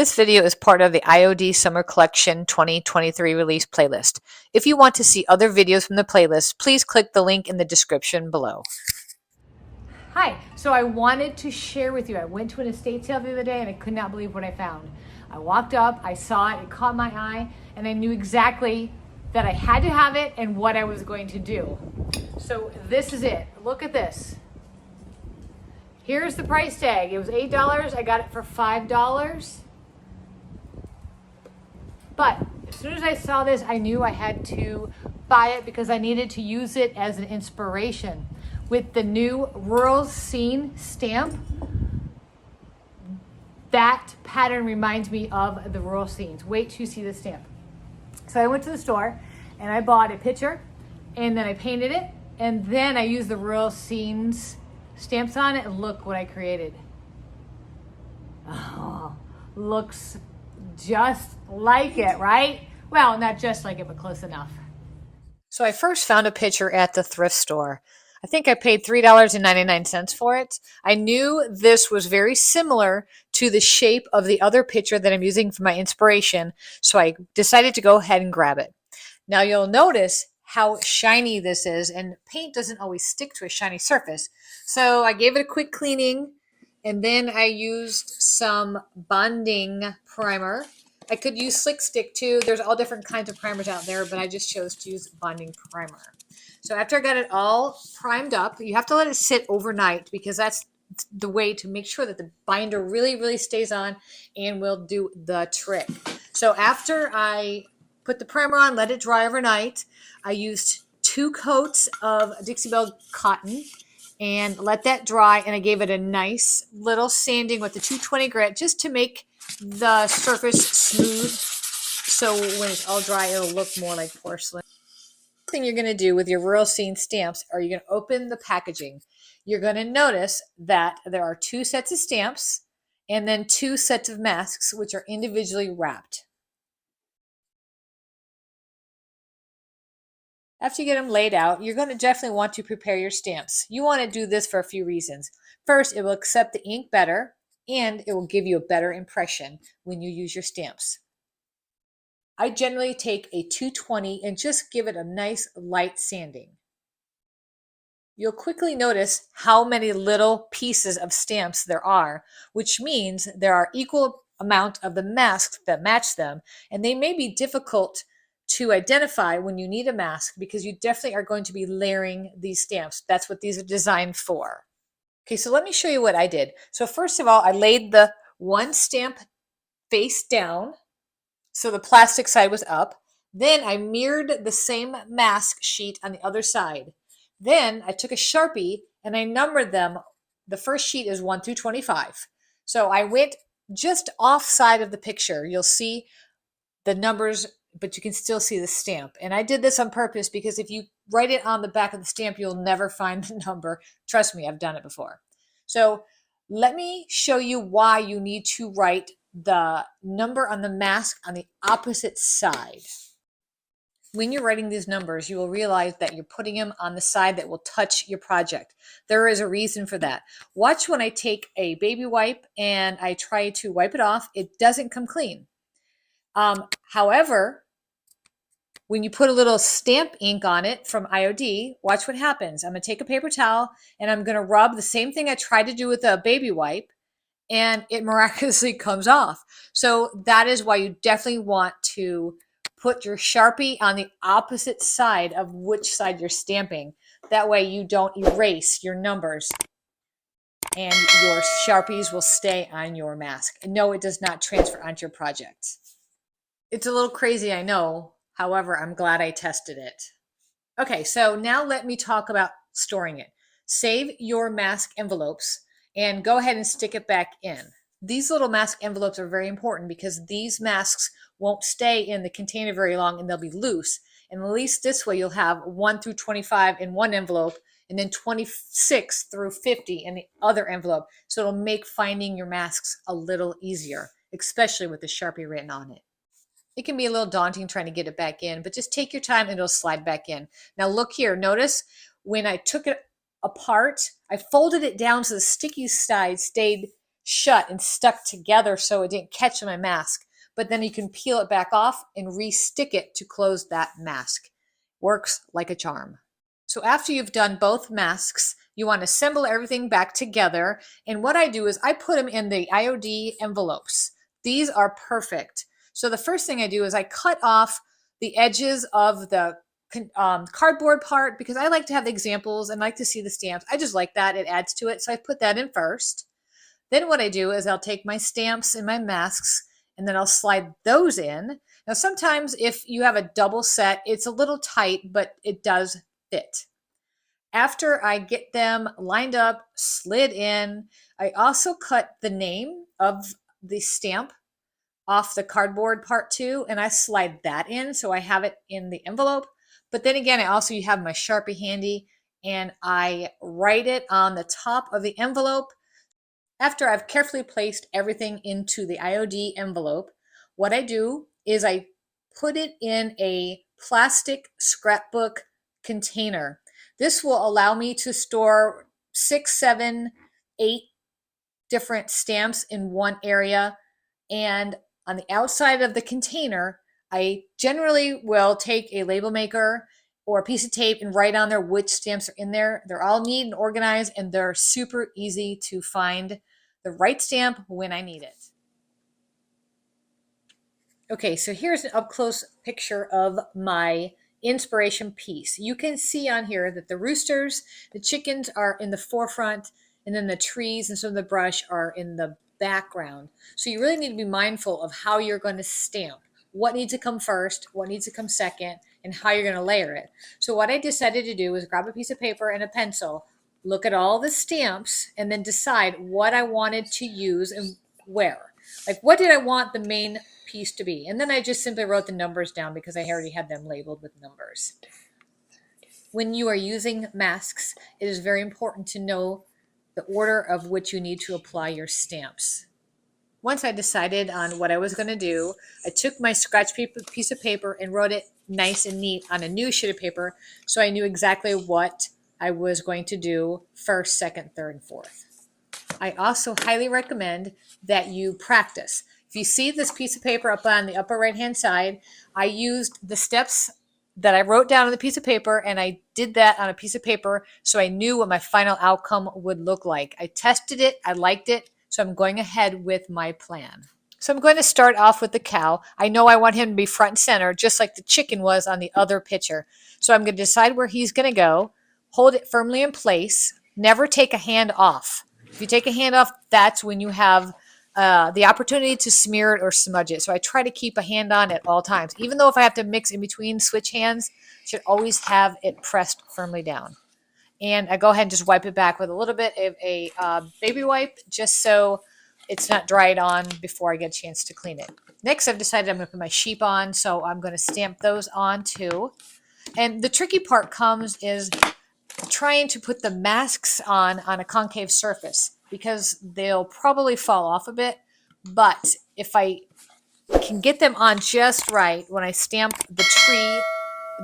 This video is part of the IOD Summer Collection 2023 release playlist. If you want to see other videos from the playlist, please click the link in the description below. Hi, so I wanted to share with you, I went to an estate sale the other day and I could not believe what I found. I walked up, I saw it, it caught my eye, and I knew exactly that I had to have it and what I was going to do. So this is it, look at this. Here's the price tag, it was $8, I got it for $5. But as soon as I saw this, I knew I had to buy it because I needed to use it as an inspiration. With the new rural scene stamp, that pattern reminds me of the rural scenes. Wait till you see the stamp. So I went to the store and I bought a picture and then I painted it and then I used the rural scenes stamps on it and look what I created. Oh, looks just like it, right? Well, not just like it, but close enough. So I first found a picture at the thrift store. I think I paid $3.99 for it. I knew this was very similar to the shape of the other picture that I'm using for my inspiration, so I decided to go ahead and grab it. Now you'll notice how shiny this is, and paint doesn't always stick to a shiny surface. So I gave it a quick cleaning, and then I used some bonding primer. I could use Slick Stick too. There's all different kinds of primers out there, but I just chose to use bonding primer. So after I got it all primed up, you have to let it sit overnight because that's the way to make sure that the binder really stays on and will do the trick. So after I put the primer on, let it dry overnight, I used 2 coats of Dixie Belle cotton and let that dry, and I gave it a nice little sanding with the 220 grit just to make the surface smooth, so when it's all dry it'll look more like porcelain. The thing you're going to do with your rural scene stamps are you're going to open the packaging. You're going to notice that there are 2 sets of stamps and then 2 sets of masks which are individually wrapped. After you get them laid out, you're going to definitely want to prepare your stamps. You want to do this for a few reasons. First, it will accept the ink better and it will give you a better impression when you use your stamps. I generally take a 220 and just give it a nice light sanding. You'll quickly notice how many little pieces of stamps there are, which means there are equal amount of the masks that match them, and they may be difficult to identify when you need a mask because you definitely are going to be layering these stamps. That's what these are designed for. Okay, so let me show you what I did. So first of all, I laid the one stamp face down, so the plastic side was up. Then I mirrored the same mask sheet on the other side. Then I took a Sharpie and I numbered them. The first sheet is 1 through 25. So I went just off side of the picture. You'll see the numbers, but you can still see the stamp. And I did this on purpose because if you write it on the back of the stamp, you'll never find the number. Trust me, I've done it before. So let me show you why you need to write the number on the mask on the opposite side. When you're writing these numbers, you will realize that you're putting them on the side that will touch your project. There is a reason for that. Watch when I take a baby wipe and I try to wipe it off, it doesn't come clean. However, when you put a little stamp ink on it from IOD, watch what happens. I'm going to take a paper towel and I'm going to rub the same thing I tried to do with a baby wipe, and it miraculously comes off. So that is why you definitely want to put your Sharpie on the opposite side of which side you're stamping. That way you don't erase your numbers and your Sharpies will stay on your mask. And no, it does not transfer onto your project. It's a little crazy, I know. However, I'm glad I tested it. Okay, so now let me talk about storing it. Save your mask envelopes and go ahead and stick it back in. These little mask envelopes are very important because these masks won't stay in the container very long and they'll be loose. And at least this way you'll have 1 through 25 in one envelope and then 26 through 50 in the other envelope. So it'll make finding your masks a little easier, especially with the Sharpie written on it. It can be a little daunting trying to get it back in, but just take your time and it'll slide back in. Now look here, notice when I took it apart, I folded it down so the sticky side stayed shut and stuck together so it didn't catch my mask. But then you can peel it back off and re-stick it to close that mask. Works like a charm. So after you've done both masks, you want to assemble everything back together. And what I do is I put them in the IOD envelopes. These are perfect. So the first thing I do is I cut off the edges of the cardboard part because I like to have the examples and like to see the stamps. I just like that. It adds to it. So I put that in first. Then what I do is I'll take my stamps and my masks and then I'll slide those in. Now, sometimes if you have a double set, it's a little tight, but it does fit. After I get them lined up, slid in, I also cut the name of the stamp off the cardboard part too, and I slide that in so I have it in the envelope. But then again, I also have my Sharpie handy and I write it on the top of the envelope. After I've carefully placed everything into the IOD envelope, what I do is I put it in a plastic scrapbook container. This will allow me to store 6, 7, 8 different stamps in one area. And on the outside of the container, I generally will take a label maker or a piece of tape and write on there which stamps are in there. They're all neat and organized, and they're super easy to find the right stamp when I need it. Okay, so here's an up-close picture of my inspiration piece. You can see on here that the roosters, the chickens are in the forefront, and then the trees and some of the brush are in the background. So you really need to be mindful of how you're going to stamp. What needs to come first, what needs to come second, and how you're going to layer it. So what I decided to do was grab a piece of paper and a pencil, look at all the stamps, and then decide what I wanted to use and where. Like, what did I want the main piece to be? And then I just simply wrote the numbers down because I already had them labeled with numbers. When you are using masks, it is very important to know the order of which you need to apply your stamps. Once I decided on what I was going to do, I took my scratch paper, piece of paper and wrote it nice and neat on a new sheet of paper so I knew exactly what I was going to do first, second, third, and fourth. I also highly recommend that you practice. If you see this piece of paper up on the upper right-hand side, I used the steps that I wrote down on the piece of paper, and I did that on a piece of paper so I knew what my final outcome would look like. I tested it, I liked it, so I'm going ahead with my plan. So I'm going to start off with the cow. I know I want him to be front and center, just like the chicken was on the other picture. So I'm going to decide where he's going to go, hold it firmly in place, never take a hand off. If you take a hand off, that's when you have the opportunity to smear it or smudge it. So I try to keep a hand on at all times. Even though if I have to mix in between, switch hands, I should always have it pressed firmly down. And I go ahead and just wipe it back with a little bit of a baby wipe just so it's not dried on before I get a chance to clean it. Next, I've decided I'm going to put my sheep on, so I'm going to stamp those on too. And the tricky part is trying to put the masks on a concave surface because they'll probably fall off a bit. But if I can get them on just right when I stamp the tree,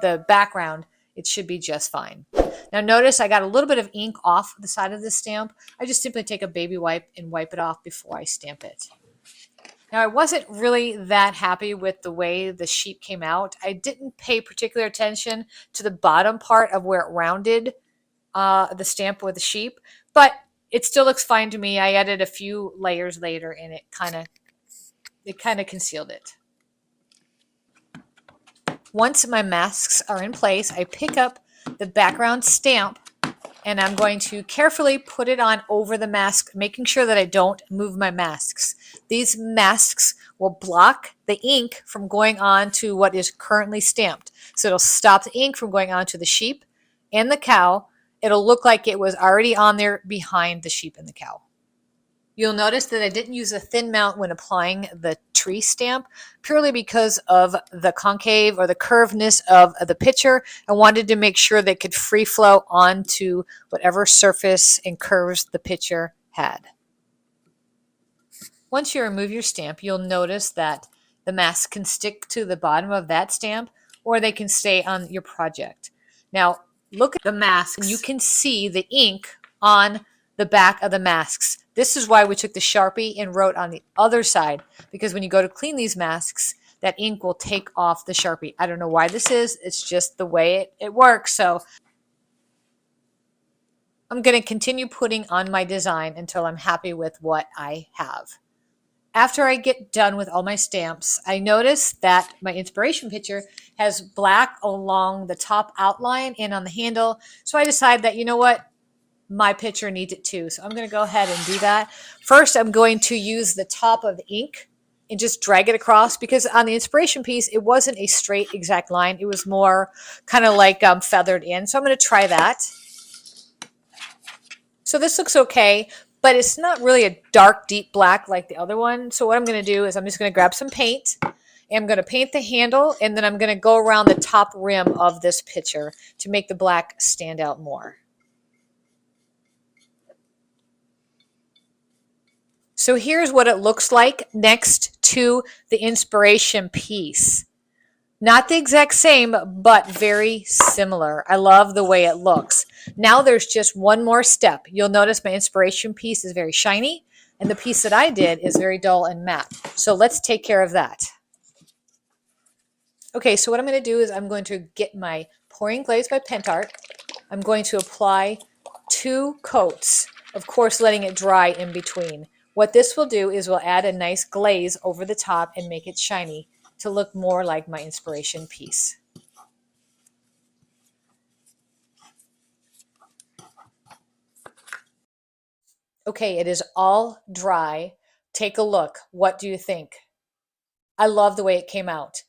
the background, it should be just fine. Now notice I got a little bit of ink off the side of the stamp. I just simply take a baby wipe and wipe it off before I stamp it. Now I wasn't really that happy with the way the sheep came out. I didn't pay particular attention to the bottom part of where it rounded the stamp with the sheep, but it still looks fine to me. I added a few layers later and it kind of concealed it. Once my masks are in place, I pick up the background stamp and I'm going to carefully put it on over the mask, making sure that I don't move my masks. These masks will block the ink from going on to what is currently stamped. So it'll stop the ink from going on to the sheep and the cow. It'll look like it was already on there behind the sheep and the cow. You'll notice that I didn't use a thin mount when applying the tree stamp, purely because of the concave or the curvedness of the picture. I wanted to make sure that it could free flow onto whatever surface and curves the picture had. Once you remove your stamp, you'll notice that the mask can stick to the bottom of that stamp, or they can stay on your project. Now, look at the masks. You can see the ink on the back of the masks. This is why we took the Sharpie and wrote on the other side, because when you go to clean these masks, that ink will take off the Sharpie. I don't know why this is. It's just the way it works. So I'm going to continue putting on my design until I'm happy with what I have. After I get done with all my stamps, I notice that my inspiration picture has black along the top outline and on the handle. So I decided that, you know what? My picture needs it too. So I'm going to go ahead and do that. First, I'm going to use the top of the ink and just drag it across, because on the inspiration piece, it wasn't a straight exact line. It was more kind of like feathered in. So I'm going to try that. So this looks okay, but it's not really a dark, deep black like the other one. So what I'm going to do is I'm just going to grab some paint, and I'm going to paint the handle, and then I'm going to go around the top rim of this picture to make the black stand out more. So here's what it looks like next to the inspiration piece. Not the exact same, but very similar. I love the way it looks. Now there's just one more step. You'll notice my inspiration piece is very shiny, and the piece that I did is very dull and matte. So let's take care of that. Okay, so what I'm going to do is I'm going to get my pouring glaze by Pentart. I'm going to apply 2 coats, of course letting it dry in between. What this will do is we'll add a nice glaze over the top and make it shiny to look more like my inspiration piece. Okay, it is all dry. Take a look. What do you think? I love the way it came out.